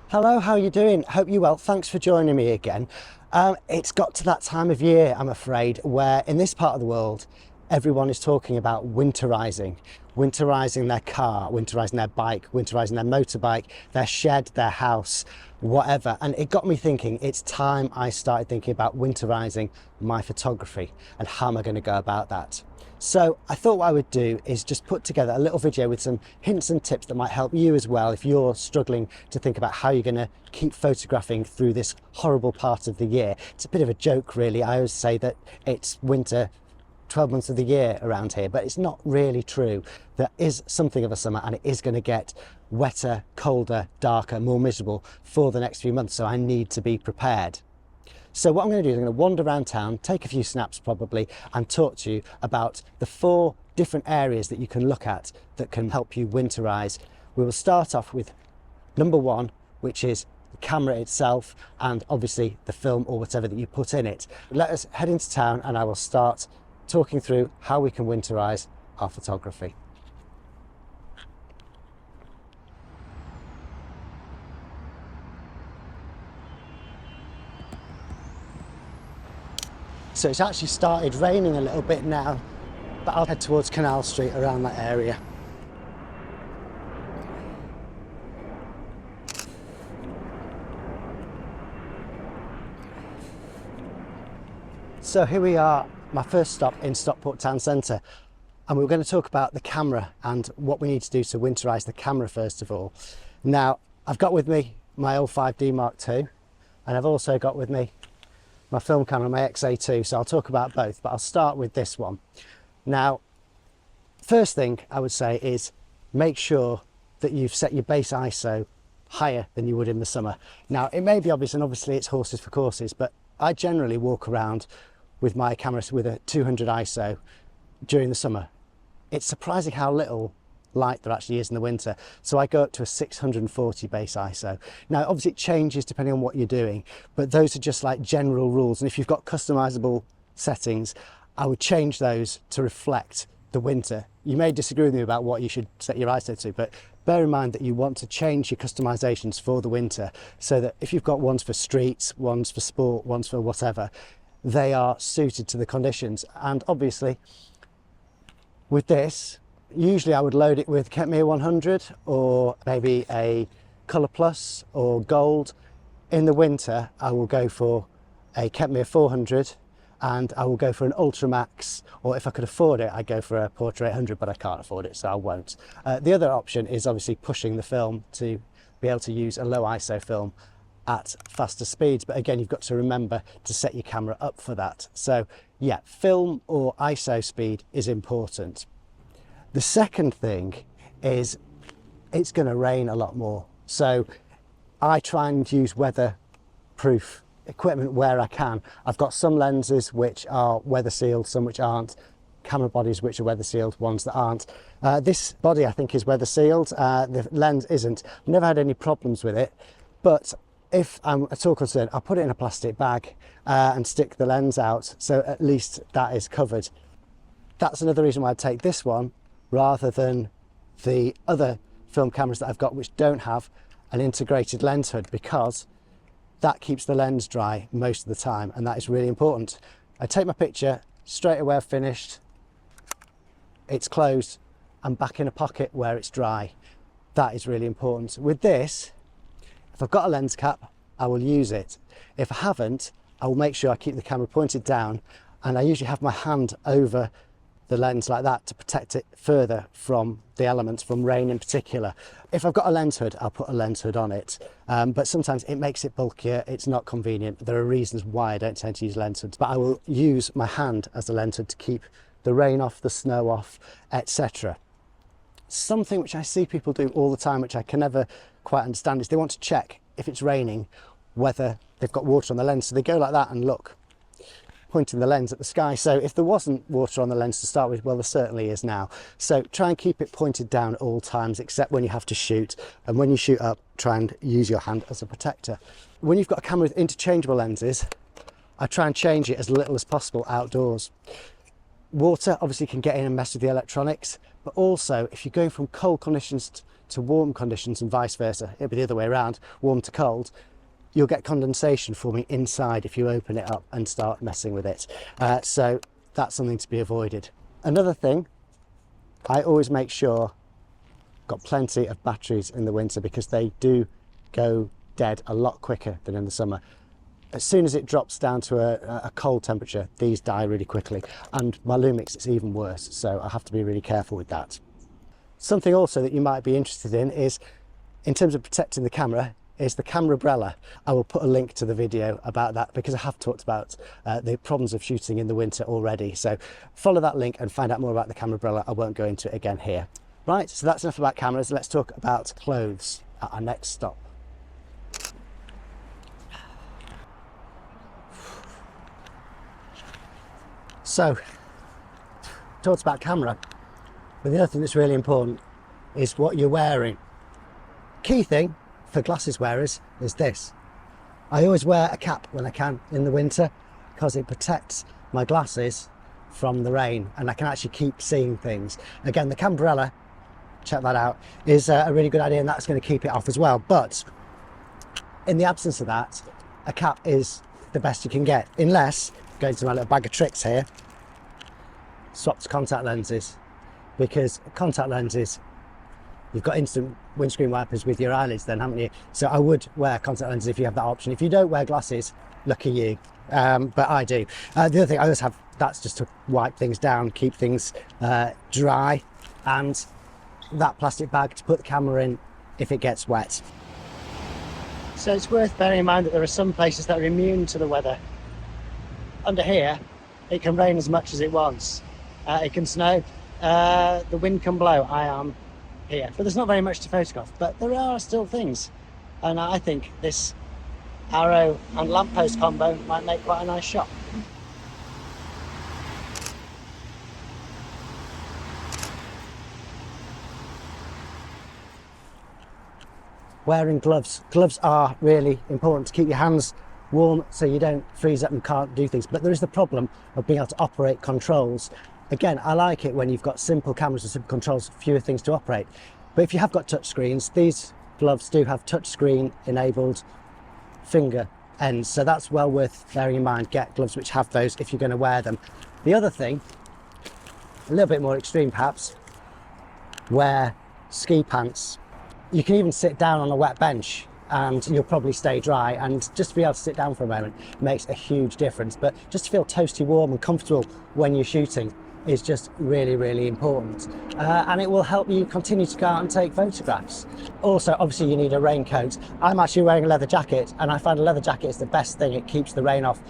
Hello, how are you doing? Hope you're well. Thanks for joining me again. It's got to that time of year, I'm afraid, where in this part of the world, everyone is talking about winterizing. Winterizing their car, winterizing their bike, winterizing their motorbike, their shed, their house, whatever. And it got me thinking, it's time I started thinking about winterizing my photography and how am I going to go about that. So I thought what I would do is just put together a little video with some hints and tips that might help you as well if you're struggling to think about how you're going to keep photographing through this horrible part of the year. It's a bit of a joke really. I always say that it's winter 12 months of the year around here, but it's not really true. There is something of a summer and it is going to get wetter, colder, darker, more miserable for the next few months, so I need to be prepared. So what I'm going to do is I'm going to wander around town, take a few snaps probably, and talk to you about the 4 different areas that you can look at that can help you winterize. We will start off with number 1, which is the camera itself and obviously the film or whatever that you put in it. Let us head into town and I will start talking through how we can winterize our photography. So it's actually started raining a little bit now, but I'll head towards Canal Street around that area. So here we are, my first stop in Stockport town centre, and we're going to talk about the camera and what we need to do to winterize the camera first of all. Now, I've got with me my old 5D Mark II, and I've also got with me my film camera, my XA2, so I'll talk about both, but I'll start with this one. Now, first thing I would say is make sure that you've set your base ISO higher than you would in the summer. Now, it may be obvious, and obviously it's horses for courses, but I generally walk around with my camera with a 200 ISO during the summer. It's surprising how little light there actually is in the winter, so I go up to a 640 base ISO. Now obviously it changes depending on what you're doing, but those are just like general rules, and if you've got customizable settings I would change those to reflect the winter. You may disagree with me about what you should set your ISO to, but bear in mind that you want to change your customizations for the winter, so that if you've got ones for streets, ones for sport, ones for whatever, they are suited to the conditions. And obviously with this, usually I would load it with Kentmere 100 or maybe a Colour Plus or Gold. In the winter I will go for a Kentmere 400 and I will go for an Ultra Max, or if I could afford it I'd go for a Portra 800, but I can't afford it so I won't. The other option is obviously pushing the film to be able to use a low ISO film at faster speeds, but again you've got to remember to set your camera up for that. So yeah, film or ISO speed is important. The second thing is it's going to rain a lot more, so I try and use weatherproof equipment where I can. I've got some lenses which are weather sealed, some which aren't, camera bodies which are weather sealed, ones that aren't. This body I think is weather sealed, the lens isn't. I've never had any problems with it, but if I'm at all concerned I'll put it in a plastic bag and stick the lens out, so at least that is covered. That's another reason why I take this one rather than the other film cameras that I've got which don't have an integrated lens hood, because that keeps the lens dry most of the time, and that is really important. I take my picture, straight away I've finished, it's closed, I'm back in a pocket where it's dry. That is really important. With this, if I've got a lens cap I will use it. If I haven't, I will make sure I keep the camera pointed down, and I usually have my hand over the lens like that to protect it further from the elements, from rain in particular. If I've got a lens hood, I'll put a lens hood on it, but sometimes it makes it bulkier, it's not convenient. There are reasons why I don't tend to use lens hoods, but I will use my hand as a lens hood to keep the rain off, the snow off, etc. Something which I see people do all the time, which I can never quite understand, is they want to check if it's raining whether they've got water on the lens, so they go like that and look, pointing the lens at the sky. So if there wasn't water on the lens to start with, well there certainly is now. So try and keep it pointed down at all times except when you have to shoot, and when you shoot up try and use your hand as a protector. When you've got a camera with interchangeable lenses, I try and change it as little as possible outdoors. Water obviously can get in and mess with the electronics, but also if you're going from cold conditions to warm conditions and vice versa, it'll be the other way around, warm to cold, you'll get condensation forming inside if you open it up and start messing with it. So that's something to be avoided. Another thing, I always make sure got plenty of batteries in the winter, because they do go dead a lot quicker than in the summer. As soon as it drops down to a cold temperature, these die really quickly, and my Lumix is even worse, so I have to be really careful with that. Something also that you might be interested in is, in terms of protecting the camera, is the camera umbrella. I will put a link to the video about that, because I have talked about the problems of shooting in the winter already. So follow that link and find out more about the camera umbrella. I won't go into it again here. Right, so that's enough about cameras. Let's talk about clothes at our next stop. So, talked about camera, but the other thing that's really important is what you're wearing. Key thing for glasses wearers is this. I always wear a cap when I can in the winter, because it protects my glasses from the rain and I can actually keep seeing things. Again, the camera umbrella, check that out, is a really good idea, and that's going to keep it off as well. But in the absence of that, a cap is the best you can get, unless, going to my little bag of tricks here, swap to contact lenses, because contact lenses, you've got instant windscreen wipers with your eyelids then, haven't you? So I would wear contact lenses if you have that option. If you don't wear glasses, lucky you, but I do. The other thing I always have, that's just to wipe things down, keep things dry, and that plastic bag to put the camera in if it gets wet. So it's worth bearing in mind that there are some places that are immune to the weather. Under here, it can rain as much as it wants. It can snow, the wind can blow. I am here, but there's not very much to photograph, but there are still things. And I think this arrow and lamppost combo might make quite a nice shot. Wearing gloves. Gloves are really important to keep your hands warm so you don't freeze up and can't do things. But there is the problem of being able to operate controls. Again, I like it when you've got simple cameras and simple controls, fewer things to operate. But if you have got touch screens, these gloves do have touch screen enabled finger ends. So that's well worth bearing in mind. Get gloves which have those if you're going to wear them. The other thing, a little bit more extreme perhaps, wear ski pants. You can even sit down on a wet bench and you'll probably stay dry, and just to be able to sit down for a moment makes a huge difference. But just to feel toasty warm and comfortable when you're shooting is just really, really important, and it will help you continue to go out and take photographs. Also, obviously you need a raincoat. I'm actually wearing a leather jacket, and I find a leather jacket is the best thing. It keeps the rain off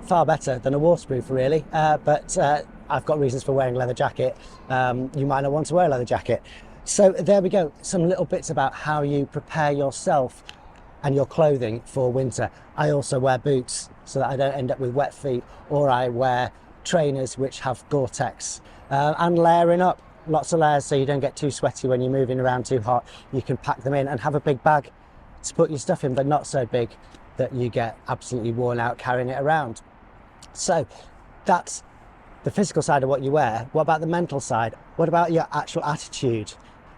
far better than a waterproof really, but I've got reasons for wearing a leather jacket. You might not want to wear a leather jacket. So there we go, some little bits about how you prepare yourself and your clothing for winter. I also wear boots so that I don't end up with wet feet, or I wear trainers which have Gore-Tex, and layering up, lots of layers so you don't get too sweaty when you're moving around too hot. You can pack them in and have a big bag to put your stuff in, but not so big that you get absolutely worn out carrying it around. So that's the physical side of what you wear. What about the mental side? What about your actual attitude?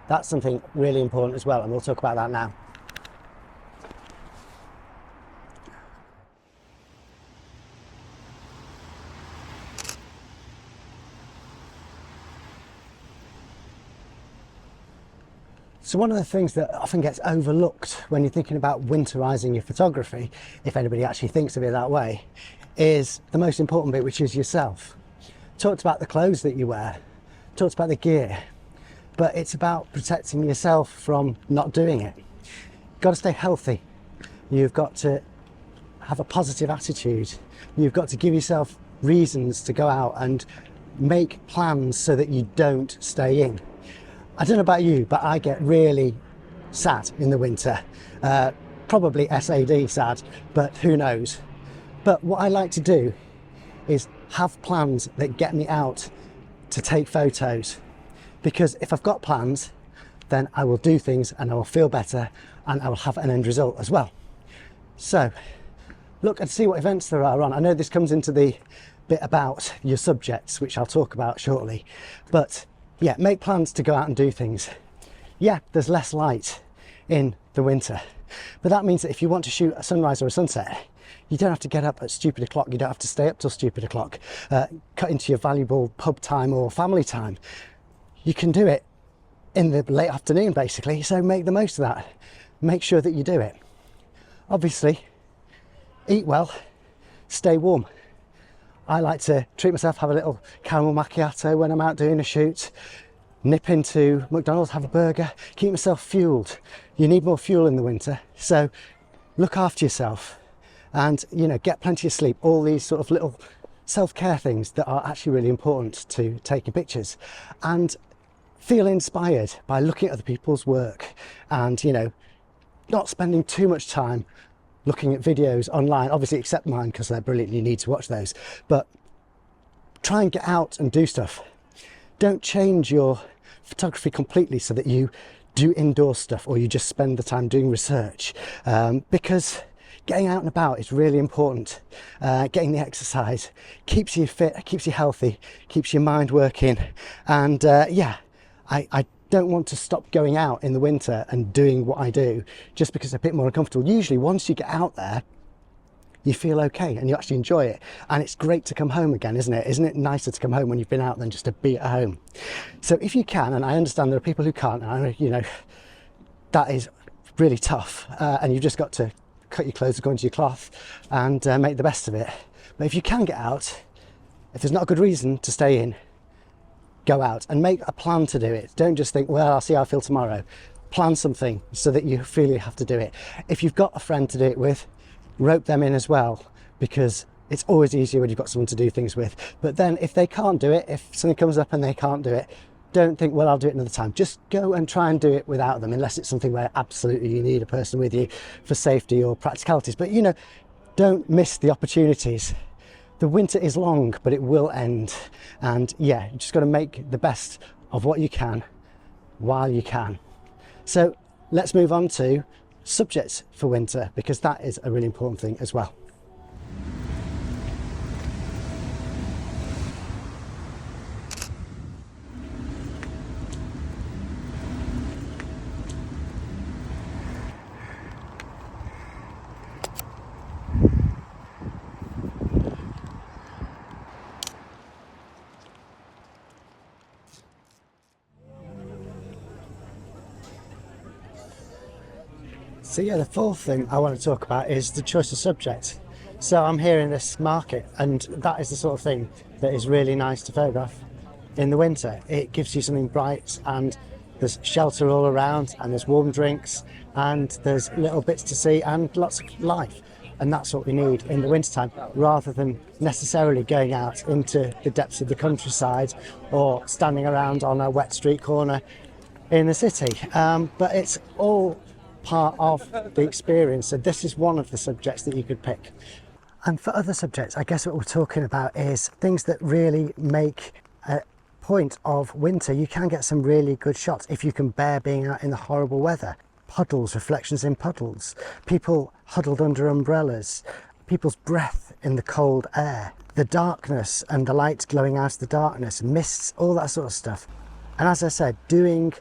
That's something really important as well, and we'll talk about that now. So one of the things that often gets overlooked when you're thinking about winterizing your photography, if anybody actually thinks of it that way, is the most important bit, which is yourself. Talked about the clothes that you wear, talked about the gear, but it's about protecting yourself from not doing it. You've got to stay healthy. You've got to have a positive attitude. You've got to give yourself reasons to go out and make plans so that you don't stay in. I don't know about you, but I get really sad in the winter. Probably SAD sad, but who knows. But what I like to do is have plans that get me out to take photos. Because if I've got plans, then I will do things and I will feel better and I will have an end result as well. So look and see what events there are on. I know this comes into the bit about your subjects, which I'll talk about shortly, but yeah, make plans to go out and do things. Yeah, there's less light in the winter, but that means that if you want to shoot a sunrise or a sunset, you don't have to get up at stupid o'clock, you don't have to stay up till stupid o'clock, cut into your valuable pub time or family time. You can do it in the late afternoon basically, so make the most of that. Make sure that you do it. Obviously, eat well, stay warm. I like to treat myself, have a little caramel macchiato when I'm out doing a shoot, nip into McDonald's, have a burger, keep myself fueled. You need more fuel in the winter, so look after yourself and, you know, get plenty of sleep. All these sort of little self-care things that are actually really important to taking pictures. And feel inspired by looking at other people's work and, you know, not spending too much time looking at videos online, obviously except mine because they're brilliant, you need to watch those, but try and get out and do stuff. Don't change your photography completely so that you do indoor stuff or you just spend the time doing research, because getting out and about is really important. Getting the exercise keeps you fit, keeps you healthy, keeps your mind working, and yeah, I don't want to stop going out in the winter and doing what I do just because it's a bit more uncomfortable. Usually once you get out there, you feel okay and you actually enjoy it, and it's great to come home again, isn't it? Isn't it nicer to come home when you've been out than just to be at home? So if you can, and I understand there are people who can't, and you know, that is really tough, and you've just got to cut your clothes according to your cloth and make the best of it. But if you can get out, if there's not a good reason to stay in, go out and make a plan to do it. Don't just think, well, I'll see how I feel tomorrow. Plan something so that you feel you have to do it. If you've got a friend to do it with, rope them in as well, because it's always easier when you've got someone to do things with. But then if they can't do it, if something comes up and they can't do it, don't think, well, I'll do it another time. Just go and try and do it without them, unless it's something where absolutely you need a person with you for safety or practicalities. But, you know, don't miss the opportunities. The winter is long, but it will end. And yeah, you just got to make the best of what you can while you can. So let's move on to subjects for winter, because that is a really important thing as well. So yeah, the fourth thing I want to talk about is the choice of subject. So I'm here in this market, and that is the sort of thing that is really nice to photograph in the winter. It gives you something bright, and there's shelter all around, and there's warm drinks, and there's little bits to see, and lots of life. And that's what we need in the wintertime, rather than necessarily going out into the depths of the countryside or standing around on a wet street corner in the city. But it's all part of the experience. So this is one of the subjects that you could pick. And for other subjects, I guess what we're talking about is things that really make a point of winter. You can get some really good shots if you can bear being out in the horrible weather. Puddles, reflections in puddles, people huddled under umbrellas, people's breath in the cold air, the darkness and the light glowing out of the darkness, mists, all that sort of stuff. And as I said, doing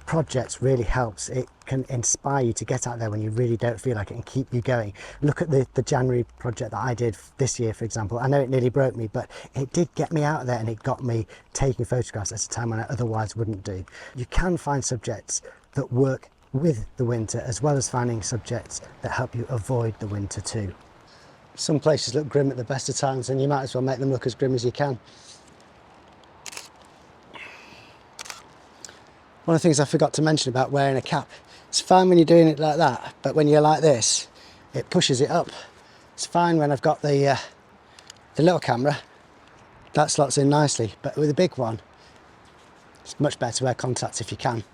projects really helps. It can inspire you to get out there when you really don't feel like it and keep you going. Look at the January project that I did this year, for example. I know it nearly broke me, but it did get me out there, and it got me taking photographs at a time when I otherwise wouldn't do. You can find subjects that work with the winter, as well as finding subjects that help you avoid the winter too. Some places look grim at the best of times, and you might as well make them look as grim as you can. One of the things I forgot to mention about wearing a cap, it's fine when you're doing it like that, but when you're like this, it pushes it up. It's fine when I've got the little camera, that slots in nicely, but with a big one, it's much better to wear contacts if you can.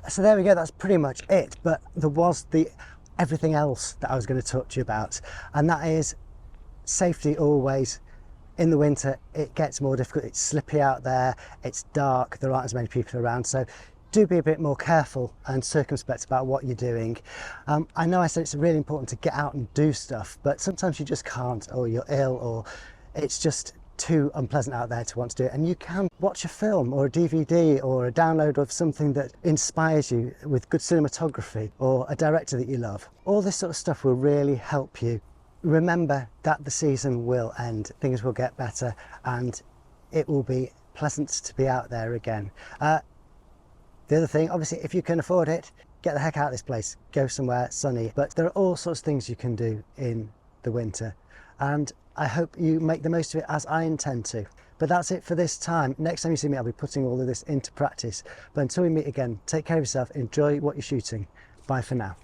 So there we go, that's pretty much it, but there was everything else that I was going to talk to you about, and that is safety always. In the winter it gets more difficult, it's slippy out there, it's dark, there aren't as many people around, so do be a bit more careful and circumspect about what you're doing. I know I said it's really important to get out and do stuff, but sometimes you just can't, or you're ill, or it's just too unpleasant out there to want to do it. And you can watch a film or a DVD or a download of something that inspires you with good cinematography, or a director that you love. All this sort of stuff will really help you. Remember that the season will end, things will get better, and it will be pleasant to be out there again. The other thing, obviously, if you can afford it, get the heck out of this place, go somewhere sunny. But there are all sorts of things you can do in the winter, and I hope you make the most of it as I intend to. But that's it for this time. Next time you see me, I'll be putting all of this into practice. But until we meet again, take care of yourself, enjoy what you're shooting. Bye for now.